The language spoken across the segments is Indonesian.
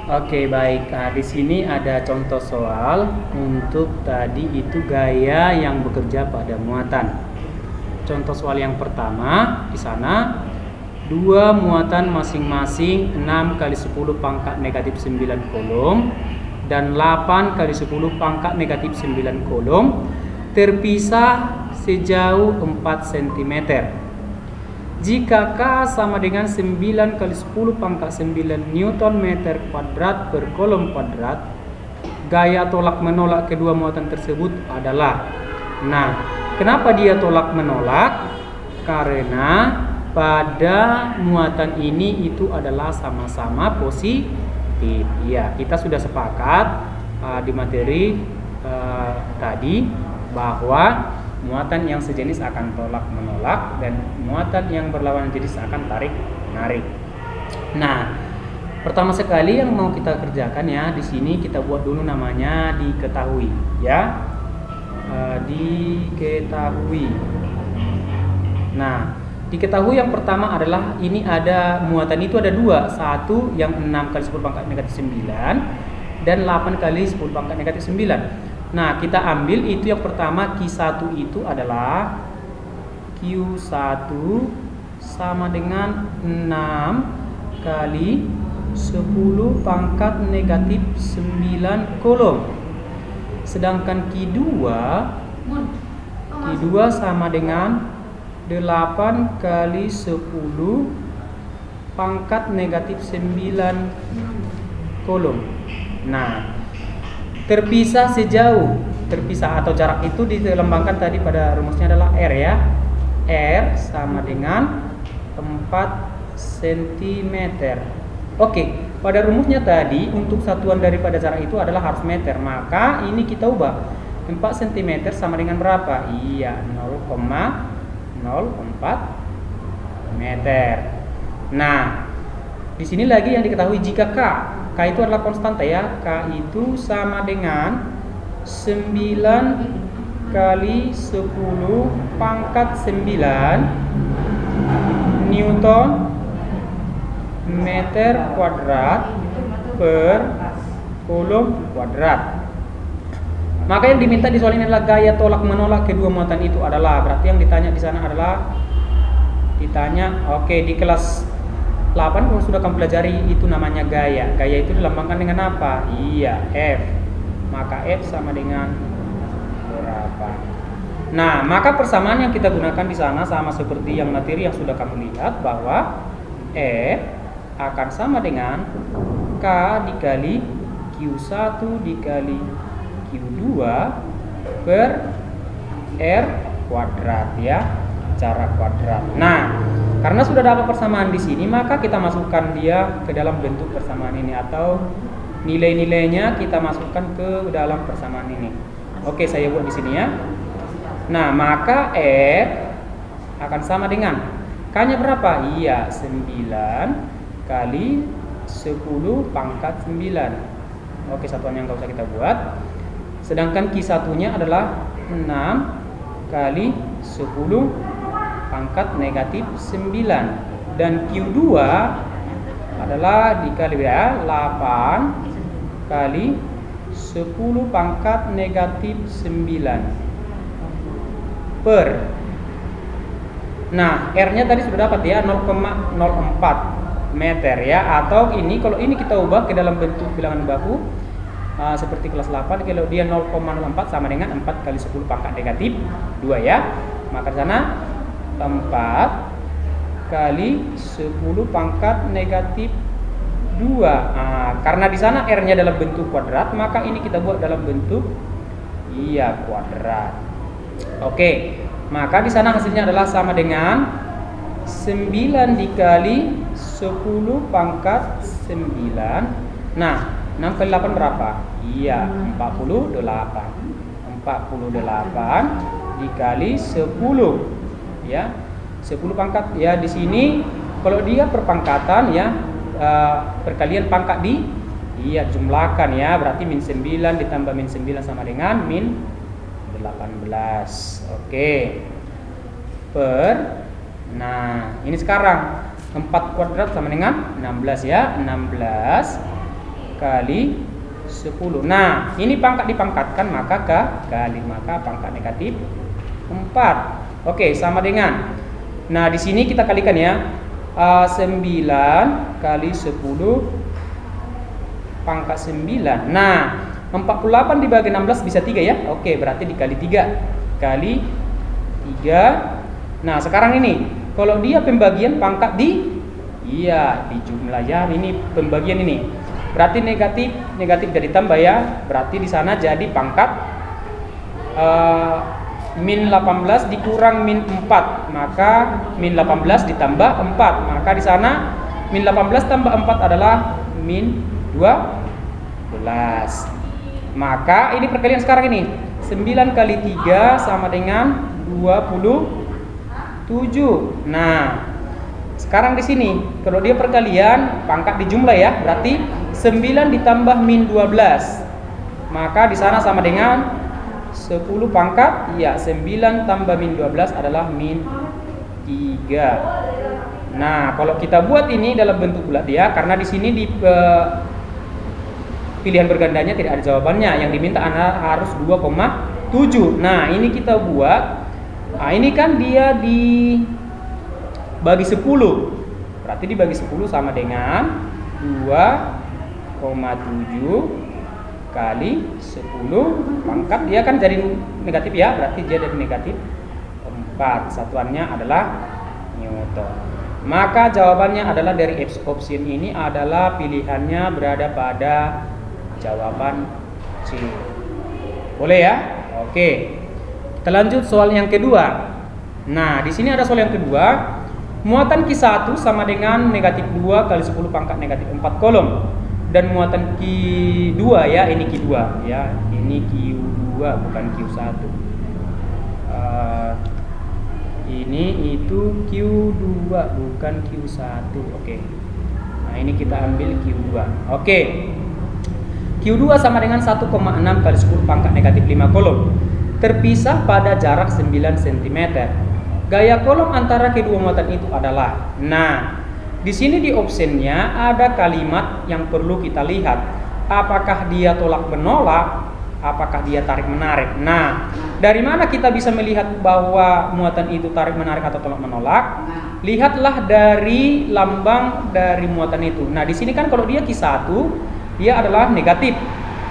Oke, baik. Nah, di sini ada contoh soal untuk tadi itu gaya yang bekerja pada muatan. Contoh soal yang pertama di sana dua muatan masing-masing 6 kali 10 pangkat negatif 9 kolom dan 8 kali 10 pangkat negatif 9 kolom terpisah sejauh 4 cm. Jika K sama dengan 9 kali 10 pangkat 9 Newton meter kuadrat per kolom kuadrat, gaya tolak menolak kedua muatan tersebut adalah. Nah, kenapa dia tolak menolak? Karena pada muatan ini itu adalah sama-sama positif. Ya, kita sudah sepakat di materi tadi bahwa muatan yang sejenis akan tolak menolak dan muatan yang berlawanan jenis akan tarik menarik. Nah, pertama sekali yang mau kita kerjakan ya di sini kita buat dulu namanya diketahui ya. Diketahui. Nah, diketahui yang pertama adalah ini ada muatan itu ada dua, satu yang 6 kali 10 pangkat negatif 9 dan 8 kali 10 pangkat negatif 9. Nah, kita ambil itu yang pertama Q1 itu adalah Q1 sama dengan 6 kali 10 pangkat negatif 9 kolom. Sedangkan Q2 sama dengan 8 kali 10 pangkat negatif 9 kolom. Nah, terpisah sejauh, terpisah atau jarak itu dilambangkan tadi pada rumusnya adalah R ya. R sama dengan 4 cm. Oke, pada rumusnya tadi untuk satuan daripada jarak itu adalah harus meter. Maka ini kita ubah. 4 cm sama dengan berapa? Iya, 0,04 meter. Nah, di sini lagi yang diketahui jika K itu adalah konstanta ya. K itu sama dengan 9 kali 10 pangkat 9 Newton meter kuadrat per kolom kuadrat. Maka yang diminta di soal ini adalah gaya tolak menolak kedua muatan itu adalah, berarti yang ditanya di sana adalah di kelas 8 kalau sudah kamu pelajari itu namanya gaya. Gaya itu dilambangkan dengan apa? Iya, F. Maka F sama dengan berapa? Nah, maka persamaan yang kita gunakan di sana sama seperti yang materi yang sudah kamu lihat bahwa F akan sama dengan K dikali Q1 dikali Q2 per R kuadrat ya, cara kuadrat. Nah, karena sudah dapat persamaan di sini, maka kita masukkan dia ke dalam bentuk persamaan ini atau nilai-nilainya kita masukkan ke dalam persamaan ini. Oke, saya buat di sini ya. Nah, maka R akan sama dengan K-nya berapa? Iya, 9 kali 10 pangkat 9. Oke, satuan yang enggak usah kita buat. Sedangkan Q1-nya adalah 6 kali 10 pangkat negatif 9 dan Q2 adalah dikali 8 kali 10 pangkat negatif 9 per. Nah, R-nya tadi sudah dapat ya 0,04 meter ya, atau ini kalau ini kita ubah ke dalam bentuk bilangan baku seperti kelas 8, kalau dia 0,04 sama dengan 4 kali 10 pangkat negatif 2 ya. Maka di sana 4 kali 10 pangkat negatif 2. Karena di sana R-nya dalam bentuk kuadrat, maka ini kita buat dalam bentuk kuadrat. Oke. Maka di sana hasilnya adalah sama dengan 9 dikali 10 pangkat 9. Nah, 6 kali 8 berapa? Iya, 48. 48 dikali 10. Ya. 10 pangkat ya di sini kalau dia perpangkatan ya perkalian pangkat jumlahkan ya, berarti min 9 ditambah min 9 sama dengan min 18. Oke. Nah, ini sekarang 4 kuadrat sama dengan 16 ya. 16 kali 10. Nah, ini pangkat dipangkatkan maka kali, maka pangkat negatif 4. Oke, sama dengan. Nah, di sini kita kalikan ya. 9 kali 10 pangkat 9. Nah, 48 dibagi 16 bisa 3 ya. Oke, berarti dikali 3. Kali 3. Nah, sekarang ini kalau dia pembagian pangkat di jumlah ya. Ini pembagian ini. Berarti negatif jadi tambah ya. Berarti di sana jadi pangkat min 18 dikurang min 4. Maka min 18 ditambah 4. Maka di sana min 18 tambah 4 adalah min 12. Maka ini perkalian sekarang ini. 9 kali 3 sama dengan 27. Nah, sekarang di sini kalau dia perkalian pangkat di jumlah ya, berarti 9 ditambah min 12. Maka di sana sama dengan 10 pangkat 9 tambah min 12 adalah min 3. Nah, kalau kita buat ini dalam bentuk bulat ya, karena di sini di pilihan bergandanya tidak ada jawabannya, yang diminta harus 2,7. Nah, ini kita buat. Nah, ini kan dia dibagi 10. Berarti dibagi 10 sama dengan 2,7 kali 10 pangkat, dia kan jadi negatif ya, berarti dia jadi negatif 4. Satuannya adalah Newton. Maka jawabannya adalah dari option ini adalah pilihannya berada pada jawaban C. Boleh ya? Oke. Kita lanjut soal yang kedua. Nah, di sini ada soal yang kedua. Muatan Q1 sama dengan negatif 2 kali 10 pangkat negatif 4 kolom. Dan muatan Q2 ya, ini Q2 ya. Ini Q2 bukan Q1. Ini itu Q2 bukan Q1. Oke. Nah, ini kita ambil Q2. Oke. Q2 sama dengan 1,6 kali 10 pangkat negatif 5 kolom. Terpisah pada jarak 9 cm. Gaya kolom antara kedua muatan itu adalah. Nah, di sini di optionnya ada kalimat yang perlu kita lihat. Apakah dia tolak menolak? Apakah dia tarik menarik? Nah, dari mana kita bisa melihat bahwa muatan itu tarik menarik atau tolak menolak? Lihatlah dari lambang dari muatan itu. Nah, di sini kan kalau dia Q1 dia adalah negatif,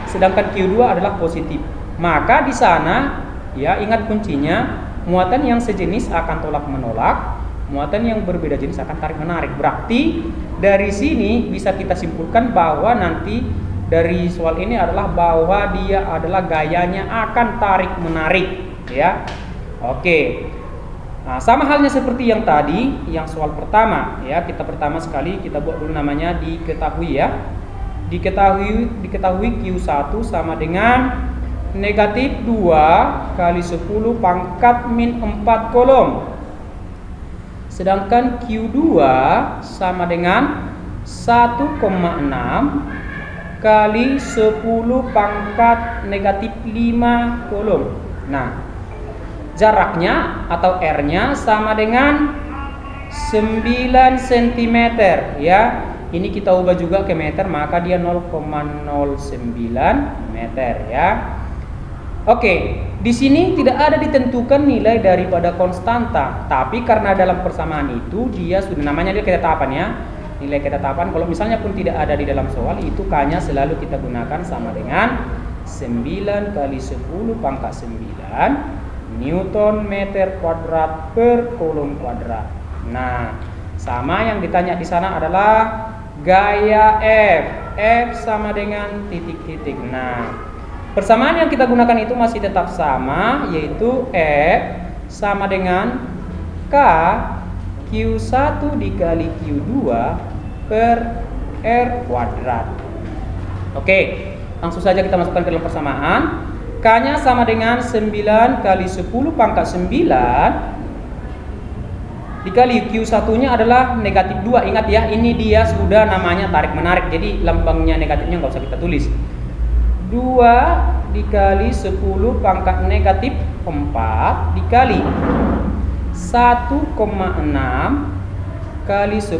sedangkan Q2 adalah positif. Maka di sana ya, ingat kuncinya, muatan yang sejenis akan tolak menolak, muatan yang berbeda jenis akan tarik menarik. Berarti dari sini bisa kita simpulkan bahwa nanti dari soal ini adalah bahwa dia adalah gayanya akan tarik menarik ya. Oke. Nah, sama halnya seperti yang tadi, yang soal pertama ya. Kita pertama sekali kita buat dulu namanya diketahui ya. Diketahui Q1 sama dengan negatif 2 kali 10 pangkat min 4 kolom. Sedangkan Q2 sama dengan 1,6 kali 10 pangkat negatif 5 kolom. Nah, jaraknya atau R-nya sama dengan 9 cm ya. Ini kita ubah juga ke meter, maka dia 0,09 meter ya. Oke, di sini tidak ada ditentukan nilai daripada konstanta, tapi karena dalam persamaan itu dia sudah namanya dia ketetapan ya. Nilai ketetapan kalau misalnya pun tidak ada di dalam soal, itu K-nya selalu kita gunakan sama dengan 9 kali 10 pangkat 9 Newton meter kuadrat per kolom kuadrat. Nah, sama yang ditanya di sana adalah gaya F. F sama dengan titik-titik. Nah, persamaan yang kita gunakan itu masih tetap sama, yaitu F sama dengan K Q1 dikali Q2 per R kuadrat. Oke, langsung saja kita masukkan ke dalam persamaan. K-nya sama dengan 9 kali 10 pangkat 9 dikali Q1-nya adalah negatif 2. Ingat ya, ini dia sudah namanya tarik menarik, jadi lambangnya negatifnya nggak usah kita tulis. 2 dikali 10 pangkat negatif 4 dikali 1,6 kali 10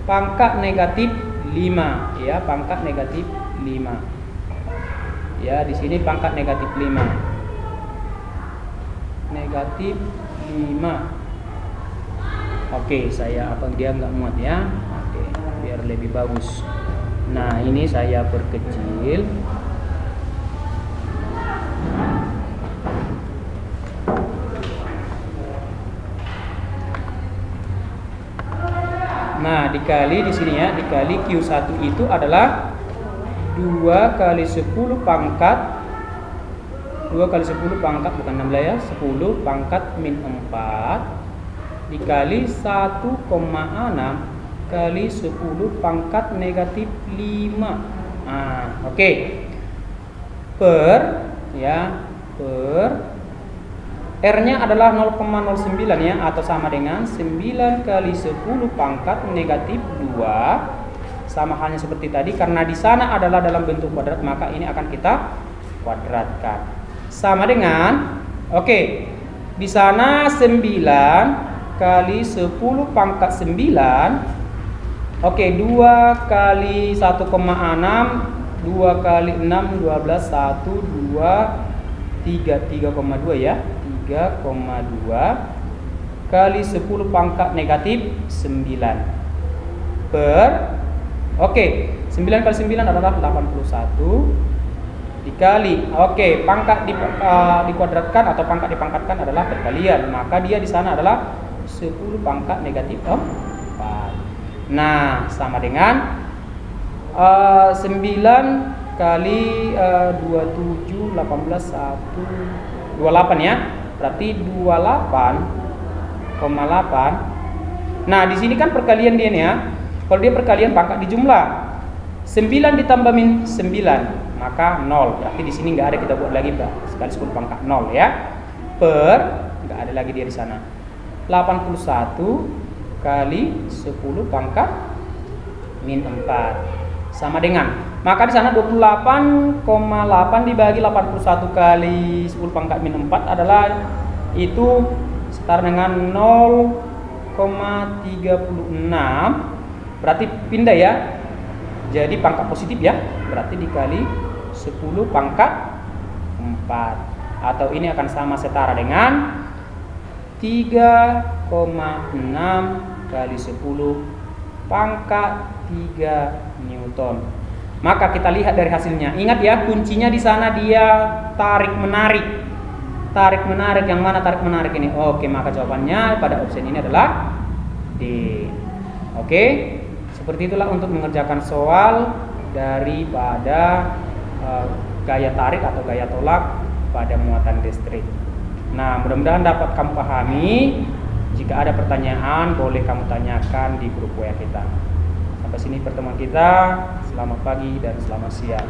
pangkat negatif 5 ya, pangkat negatif 5. Ya, di sini pangkat negatif 5. Negatif 5. Oke, saya dia nggak muat ya. Oke, biar lebih bagus. Nah, ini saya perkecil. Nah, dikali di sini ya, dikali Q1 itu adalah 2 kali 10 pangkat 2 kali 10 pangkat bukan 16 ya, 10 pangkat min 4 dikali 1,6 kali 10 pangkat negatif 5. Nah, oke. Per R-nya adalah 0,09 ya, atau sama dengan 9 kali 10 pangkat negatif 2. Sama halnya seperti tadi, karena di sana adalah dalam bentuk kuadrat, maka ini akan kita kuadratkan. Sama dengan, oke, di sana 9 kali 10 pangkat 9. Oke, 2 kali 1,6, 2 kali 6, 12, 1, 2, 3,2 ya. 3,2 kali 10 pangkat negatif 9 per, oke, 9 kali 9 adalah 81 dikali, oke, pangkat dikuadratkan atau pangkat dipangkatkan adalah perkalian, maka dia di sana adalah 10 pangkat negatif 4. Nah, sama dengan 9 kali 27, 18, 1, 28 ya. Berarti 28,8. Nah, di sini kan perkalian dia nih ya. Kalau dia perkalian pangkat dijumlah. 9 ditambah min 9, maka 0. Berarti di sini nggak ada, kita buat lagi sekali 10 pangkat 0 ya. Per, nggak ada lagi dia di sana. 81 kali 10 pangkat min 4 sama dengan, maka di sana 28,8 dibagi 81 kali 10 pangkat min 4 adalah itu setara dengan 0,36. Berarti pindah ya, jadi pangkat positif ya, berarti dikali 10 pangkat 4, atau ini akan sama setara dengan 3,6 kali 10 pangkat 3 Newton. Maka kita lihat dari hasilnya. Ingat ya, kuncinya di sana dia tarik menarik. Tarik menarik, yang mana tarik menarik ini? Oke, maka jawabannya pada opsi ini adalah D. Oke, seperti itulah untuk mengerjakan soal daripada gaya tarik atau gaya tolak pada muatan listrik. Nah, mudah-mudahan dapat kamu pahami. Jika ada pertanyaan, boleh kamu tanyakan di grup WA kita. Sampai sini pertemuan kita. Selamat pagi dan selamat siang.